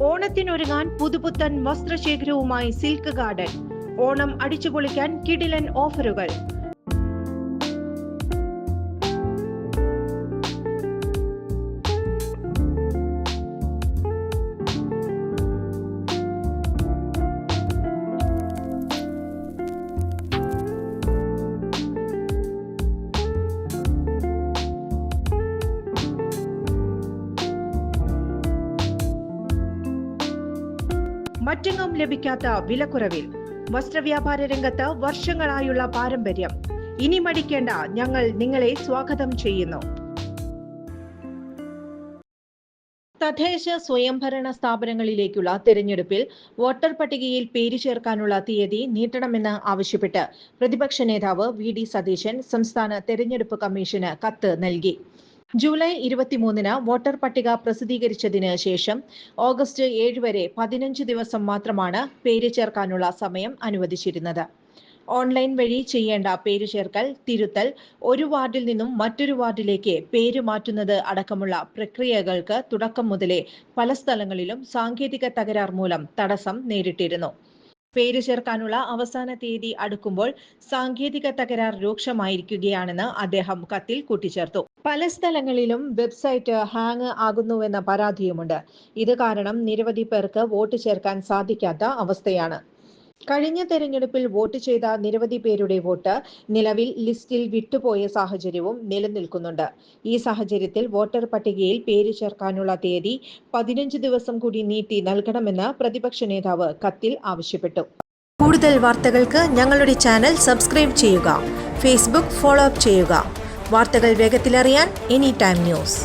ഓണത്തിനൊരുങ്ങാൻ പുതുപുത്തൻ വസ്ത്രശേഖരവുമായി silk garden. Onam അടിച്ചുപൊളിക്കാൻ കിടിലൻ ഓഫറുകൾ. മറ്റെങ്ങും ലഭിക്കാത്ത വിലക്കുറവിൽ വസ്ത്രവ്യാപാര രംഗത്ത് വർഷങ്ങളായുള്ള പാരമ്പര്യം. ഇനി മടിക്കേണ്ട, ഞങ്ങൾ നിങ്ങളെ സ്വാഗതം ചെയ്യുന്നു. തദ്ദേശ സ്വയംഭരണ സ്ഥാപനങ്ങളിലേക്കുള്ള തെരഞ്ഞെടുപ്പിൽ വോട്ടർ പട്ടികയിൽ പേര് ചേർക്കാനുള്ള തീയതി നീട്ടണമെന്ന് ആവശ്യപ്പെട്ട് പ്രതിപക്ഷ നേതാവ് വി.ഡി. സതീശൻ സംസ്ഥാന തെരഞ്ഞെടുപ്പ് കമ്മീഷന് കത്ത് നൽകി. ജൂലൈ 23-ന് വോട്ടർ പട്ടിക പ്രസിദ്ധീകരിച്ചതിന് ശേഷം ഓഗസ്റ്റ് 7 വരെ 15 ദിവസം മാത്രമാണ് പേര് ചേർക്കാനുള്ള സമയം അനുവദിച്ചിരുന്നത്. ഓൺലൈൻ വഴി ചെയ്യേണ്ട പേര് ചേർക്കൽ, തിരുത്തൽ, ഒരു വാർഡിൽ നിന്നും മറ്റൊരു വാർഡിലേക്ക് പേര് മാറ്റുന്നത് അടക്കമുള്ള പ്രക്രിയകൾക്ക് തുടക്കം മുതലേ പല സ്ഥലങ്ങളിലും സാങ്കേതിക തകരാർ മൂലം തടസ്സം നേരിട്ടിരുന്നു. പേര് ചേർക്കാനുള്ള അവസാന തീയതി അടുക്കുമ്പോൾ സാങ്കേതിക തകരാർ രൂക്ഷമായിരിക്കുകയാണെന്ന് അദ്ദേഹം കത്തിൽ കൂട്ടിച്ചേർത്തു. പല സ്ഥലങ്ങളിലും വെബ്സൈറ്റ് ഹാങ് ആകുന്നുവെന്ന പരാതിയുമുണ്ട്. ഇത് കാരണം നിരവധി പേർക്ക് വോട്ട് ചേർക്കാൻ സാധിക്കാത്ത അവസ്ഥയാണ്. കഴിഞ്ഞ തെരഞ്ഞെടുപ്പിൽ വോട്ട് ചെയ്ത നിരവധി പേരുടെ വോട്ട് നിലവിൽ ലിസ്റ്റിൽ വിട്ടുപോയ സാഹചര്യവും നിലനിൽക്കുന്നുണ്ട്. ഈ സാഹചര്യത്തിൽ വോട്ടർ പട്ടികയിൽ പേര് ചേർക്കാനുള്ള തീയതി 15 ദിവസം കൂടി നീട്ടി നൽകണമെന്ന് പ്രതിപക്ഷ നേതാവ് കത്തിൽ ആവശ്യപ്പെട്ടു. കൂടുതൽ വാർത്തകൾക്ക് ഞങ്ങളുടെ ചാനൽ സബ്സ്ക്രൈബ് ചെയ്യുക. ഫേസ്ബുക്ക് ഫോളോ അപ്പ് ചെയ്യുക. വാർത്തകൾ വേഗത്തിലറിയാൻ എനി ടൈം ന്യൂസ്.